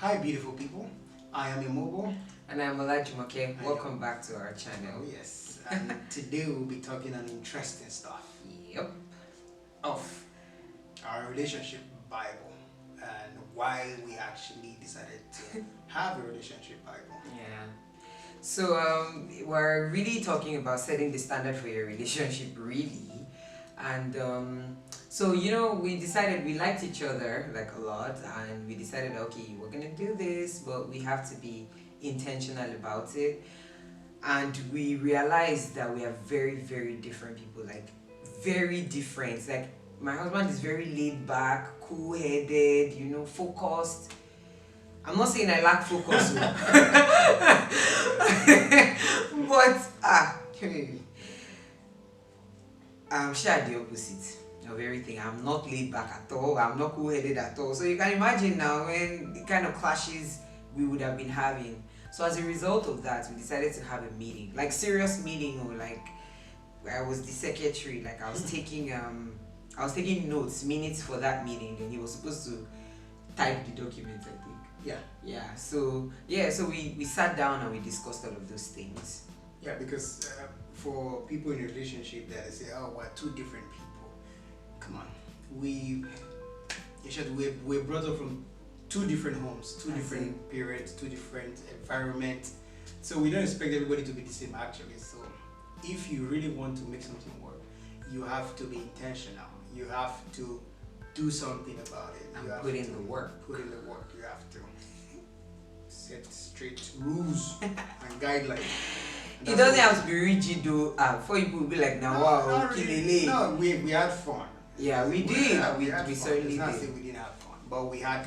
Hi, beautiful people. I am Immobile. And I'm Olajumoke. Welcome back to our channel. Oh, yes. And today we'll be talking on interesting stuff Yep. of our relationship Bible and why we actually decided to have a relationship Bible. Yeah. So we're really talking about setting the standard for your relationship, really. And so we decided we liked each other like a lot, and we decided, okay, we're gonna do this, but we have to be intentional about it. And we realized that we are very, very different people, like very different. Like my husband is very laid back, cool-headed, focused. I'm not saying I lack focus, but I'm sure the opposite of everything. I'm not laid back at all. I'm not cool-headed at all. So you can imagine now when the kind of clashes we would have been having. So as a result of that, we decided to have a meeting, like serious meeting, or like I was the secretary, like I was taking notes, minutes for that meeting. Then he was supposed to type the document, I think. Yeah. So we sat down and we discussed all of those things. Yeah, because for people in a relationship that say, oh, we're two different people. Come on. We're brought up from two different homes, two different parents, two different environments. So we don't expect everybody to be the same actually. So if you really want to make something work, you have to be intentional. You have to do something about it. And put in the work. Put in the work. You have to set straight rules and guidelines. It doesn't have to be rigid though. For people will be like, now wow, really. No, we had fun. Yeah, we did. We certainly did. It's not did. saying we didn't have fun, but we had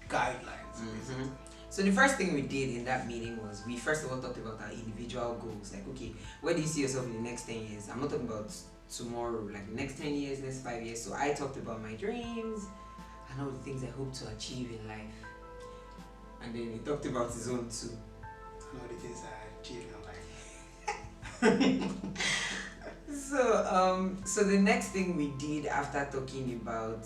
guidelines. Mm-hmm. So the first thing we did in that meeting was we first of all talked about our individual goals. Like, okay, where do you see yourself in the next 10 years? I'm not talking about tomorrow, like the next 10 years, next 5 years. So I talked about my dreams and all the things I hope to achieve in life. And then he talked about his own too. And all the things I achieved in life. So the next thing we did after talking about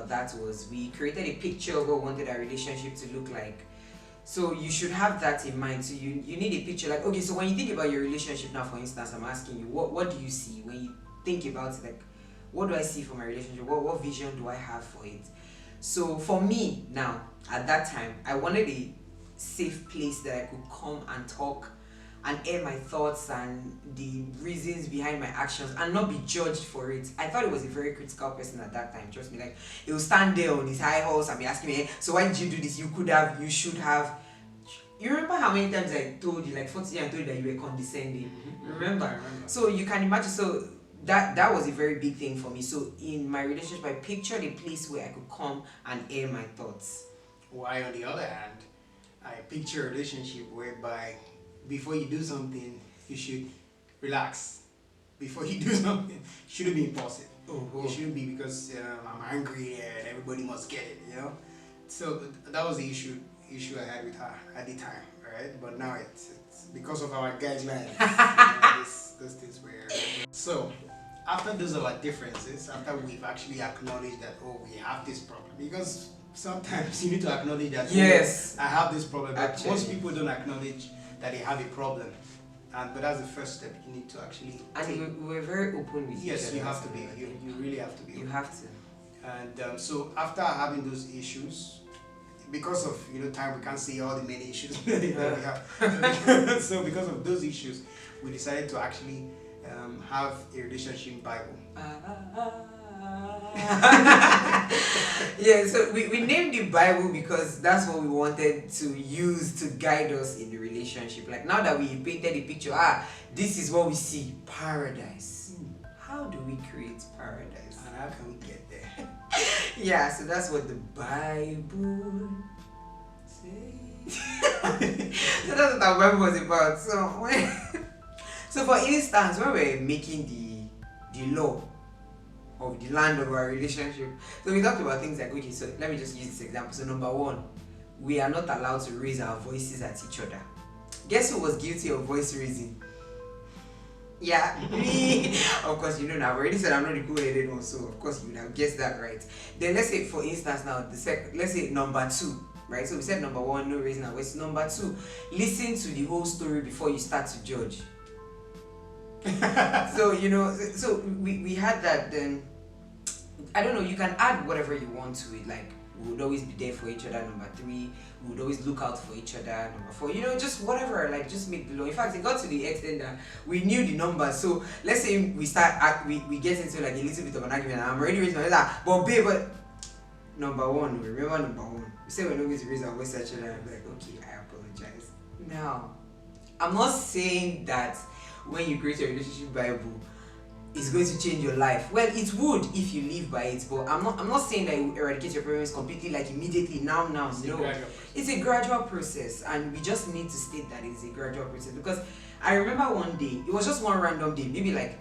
that was we created a picture of what we wanted our relationship to look like. So you should have that in mind. So you need a picture, like, okay, so when you think about your relationship now, for instance, I'm asking you, what do you see when you think about it? Like, what do I see for my relationship? What vision do I have for it? So for me now, at that time, I wanted a safe place that I could come and talk and air my thoughts and the reasons behind my actions and not be judged for it. I thought it was a very critical person at that time. Trust me, like he would stand there on his high horse and be asking me, hey, so why did you do this? You could have, you should have. You remember how many times I told you, like 40 times I told you that you were condescending? Mm-hmm. Remember? I remember. So you can imagine, so that was a very big thing for me. So in my relationship, I pictured a place where I could come and air my thoughts. Why on the other hand, I picture a relationship whereby before you do something, you should relax. Before you do something, it shouldn't be impulsive. Oh. It shouldn't be because I'm angry and everybody must get it, So that was the issue I had with her at the time, right? But now it's because of our guidelines. Those things were. So after those are like differences, after we've actually acknowledged that, oh, we have this problem, because sometimes you need to acknowledge that, yes, I have this problem. But actually, most people don't acknowledge that they have a problem, but that's the first step. You need to actually. And we're very open with each other. Yes, you have to be. You really have to be. You have to. And so after having those issues, because of time, we can't see all the many issues that we have. So because of those issues, we decided to actually have a relationship Bible. Yeah, so we named it Bible because that's what we wanted to use to guide us in the relationship. Like now that we painted the picture, this is what we see, paradise. How do we create paradise? And how can we get there? Yeah, so that's what the Bible says. So that's what our Bible was about. So for instance, when we're making the law of the land of our relationship, so we talked about things like, okay, so let me just use this example. So number one, we are not allowed to raise our voices at each other. Guess who was guilty of voice raising? Yeah, me. Of course, now I've already said I'm not the cool-headed one, so of course you would have guessed that right. Then let's say, for instance, now let's say number two, right? So we said number one, no raising our voice. Number two, listen to the whole story before you start to judge. So so we had that. Then I don't know, you can add whatever you want to it, like we would always be there for each other. Number three, we would always look out for each other. Number four, just whatever, like just make the law. In fact, it got to the extent that we knew the numbers. So let's say we get into like a little bit of an argument, and I'm already raising my voice, but babe, but number one, remember number one, we say we're not going to raise our voice at each other. I'm like, okay, I apologize. Now, I'm not saying that when you create a relationship Bible, it's going to change your life. Well, it would if you live by it, but I'm not saying that you eradicate your problems completely, like immediately, now. No, it's a gradual process, and we just need to state that it's a gradual process. Because I remember one day, it was just one random day, maybe like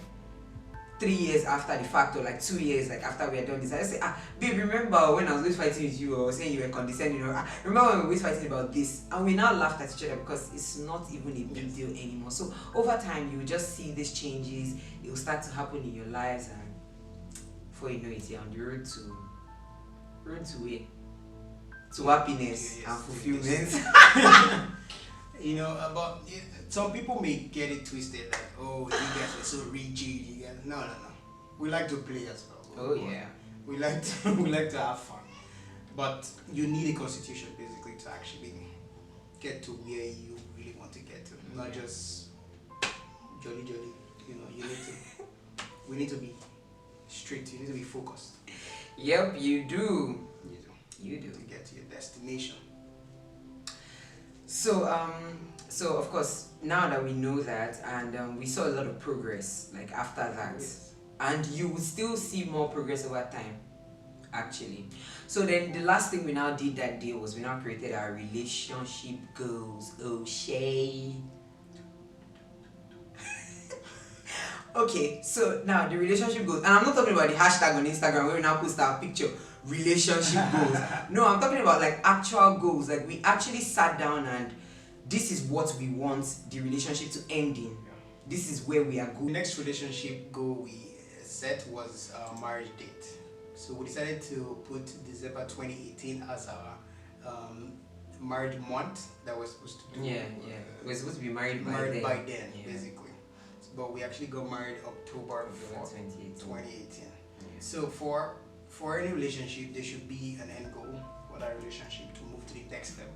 3 years after the fact, or like 2 years like after we had done this, I say, babe, remember when I was always fighting with you, or saying you were condescending, or remember when we were always fighting about this? And we now laughed at each other because it's not even a big deal anymore. So over time, you will just see these changes. It will start to happen in your lives, and before you know it, you're on the road to happiness and fulfillment. But some people may get it twisted, like, oh, you guys are so rigid. No. We like to play as well. Oh yeah. We like to have fun, but you need a constitution basically to actually get to where you really want to get to, not just jolly. We need to be strict. You need to be focused. Yep, you do. You do to get to your destination. So of course, now that we know that, and we saw a lot of progress like after that, yes. And you will still see more progress over time, actually. So then the last thing we now did that day was we now created our relationship goals. Oh, Shay. Okay, so now the relationship goals, and I'm not talking about the hashtag on Instagram where we now post our picture relationship goals. No, I'm talking about like actual goals. Like we actually sat down and this is what we want the relationship to end in. This is where we are going. The next relationship goal we set was our marriage date. So we decided to put December 2018 as our marriage month that we're supposed to do. Yeah. We're supposed to be married by then. Yeah. Basically. But we actually got married October 4th, 2018. Yeah. So for any relationship, there should be an end goal for that relationship to move to the next level.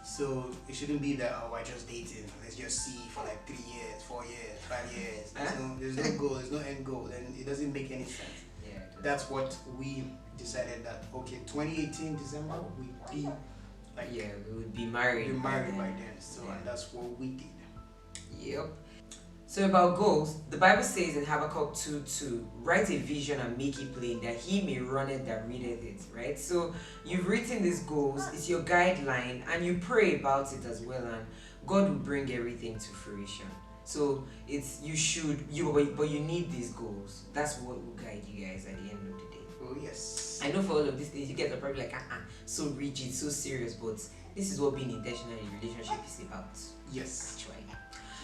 So it shouldn't be that, oh, I just dated, let's just see for like 3 years, 4 years, 5 years. There's no goal, there's no end goal, and it doesn't make any sense. Yeah. That's what we decided, that okay, 2018 December we'd be like, yeah, we would be married. by then. So yeah. And that's what we did. Yep. So about goals, the Bible says in Habakkuk 2:2, write a vision and make it plain, that he may run it that readeth it, right? So you've written these goals, it's your guideline, and you pray about it as well, and God will bring everything to fruition. So but you need these goals. That's what will guide you guys at the end of the day. Oh yes. I know for all of these things, you guys are probably like, so rigid, so serious, but this is what being intentional in a relationship is about. Yes. Actually.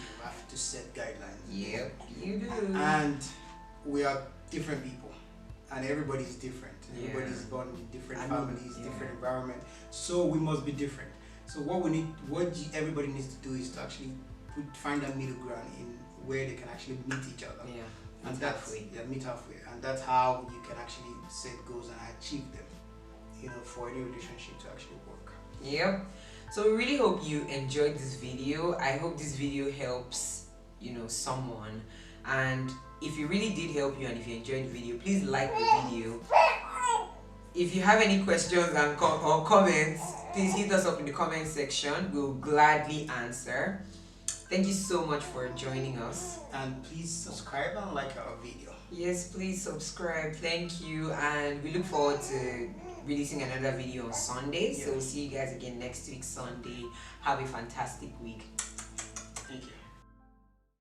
You have to set guidelines. Yep, you do. And we are different people, and everybody's different. Everybody's born in different families, different environment. So we must be different. So what everybody needs to do is to actually find a middle ground in where they can actually meet each other. Yeah. And meet halfway. And that's how you can actually set goals and achieve them. For any relationship to actually work. Yep. So we really hope you enjoyed this video. I hope this video helps, someone. And if it really did help you and if you enjoyed the video, please like the video. If you have any questions or comments, please hit us up in the comment section. We'll gladly answer. Thank you so much for joining us. And please subscribe and like our video. Yes, please subscribe. Thank you. And we look forward to releasing another video on Sunday. So we'll see you guys again next week Sunday. Have a fantastic week. Thank you.